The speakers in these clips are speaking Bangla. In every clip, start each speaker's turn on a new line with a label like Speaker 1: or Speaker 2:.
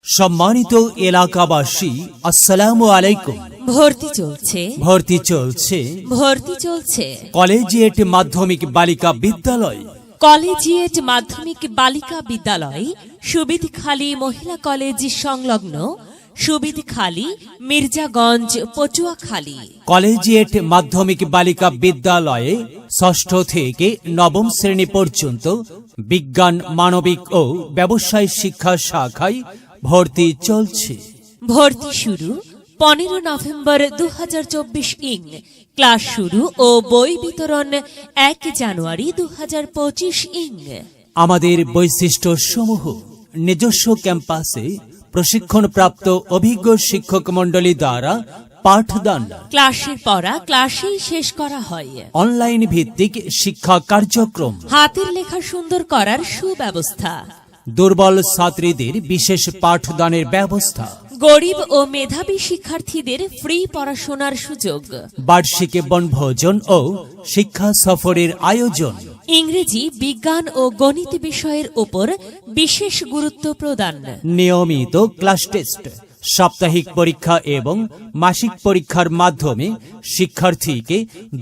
Speaker 1: সম্মানিত এলাকাবাসী, আসসালামু আলাইকুম। ভর্তি চলছে কলেজিয়েট মাধ্যমিক বালিকা বিদ্যালয়
Speaker 2: সুবিদখালী মহিলা কলেজ সংলগ্ন সুবিদখালী মির্জাগঞ্জ পটুয়াখালী।
Speaker 1: কলেজিয়েট মাধ্যমিক বালিকা বিদ্যালয়ে ষষ্ঠ থেকে নবম শ্রেণী পর্যন্ত বিজ্ঞান, মানবিক ও ব্যবসায় শিক্ষা শাখায় ভর্তি চলছে।
Speaker 2: ভর্তি শুরু 15 নভেম্বর 2024 ইং। ক্লাস শুরু ও বই বিতরণ 1 জানুয়ারি 2025 ইং।
Speaker 1: আমাদের বৈশিষ্ট্য সমূহ: নিজস্ব ক্যাম্পাসে প্রশিক্ষণপ্রাপ্ত অভিজ্ঞ শিক্ষক মণ্ডলী দ্বারা পাঠদান,
Speaker 2: ক্লাসের পড়া ক্লাসেই শেষ করা হয়।
Speaker 1: অনলাইন ভিত্তিক শিক্ষা কার্যক্রম,
Speaker 2: হাতের লেখা সুন্দর করার সুব্যবস্থা,
Speaker 1: দুর্বল ছাত্রীদের বিশেষ পাঠদানের ব্যবস্থা,
Speaker 2: গরিব ও মেধাবী শিক্ষার্থীদের ফ্রি পড়াশোনার সুযোগ,
Speaker 1: বার্ষিক বনভোজন ও শিক্ষা সফরের আয়োজন,
Speaker 2: ইংরেজি, বিজ্ঞান ও গণিত বিষয়ের উপর বিশেষ গুরুত্ব প্রদান,
Speaker 1: নিয়মিত ক্লাস টেস্ট, সাপ্তাহিক পরীক্ষা এবং মাসিক পরীক্ষার মাধ্যমে শিক্ষার্থীকে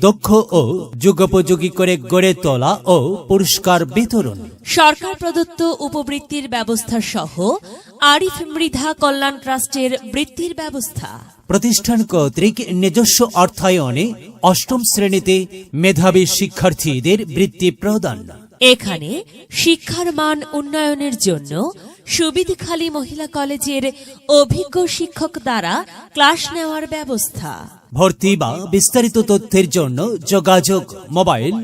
Speaker 1: দক্ষ ও যুগোপযোগী করে গড়ে তোলা ও পুরস্কার বিতরণ,
Speaker 2: সরকার প্রদত্ত উপবৃত্তির ব্যবস্থা সহ আরিফ মৃধা কল্যাণ ট্রাস্টের বৃত্তির ব্যবস্থা।
Speaker 1: প্রতিষ্ঠান কর্তৃক নিজস্ব অর্থায়নে অষ্টম শ্রেণীতে মেধাবী শিক্ষার্থীদের বৃত্তি প্রদান।
Speaker 2: এখানে শিক্ষার মান উন্নয়নের জন্য সুবিদখালী মহিলা কলেজের অভিজ্ঞ শিক্ষক দ্বারা ক্লাস নেওয়ার ব্যবস্থা।
Speaker 1: ভর্তি বা বিস্তারিত তথ্যের জন্য যোগাযোগ: মোবাইল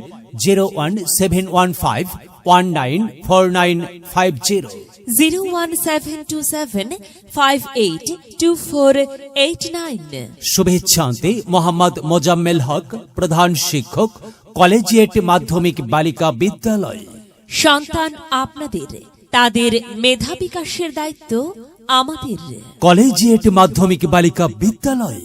Speaker 1: 01715194950,
Speaker 2: 01727582489।
Speaker 1: শুভেচ্ছান্তে মোহাম্মদ মোজাম্মেল হক, প্রধান শিক্ষক, কলেজিয়েট মাধ্যমিক বালিকা বিদ্যালয়।
Speaker 2: সন্তান আপনাদের, তাদের মেধা বিকাশের দায়িত্ব আমাদের।
Speaker 1: কলেজিয়েট মাধ্যমিক বালিকা বিদ্যালয়।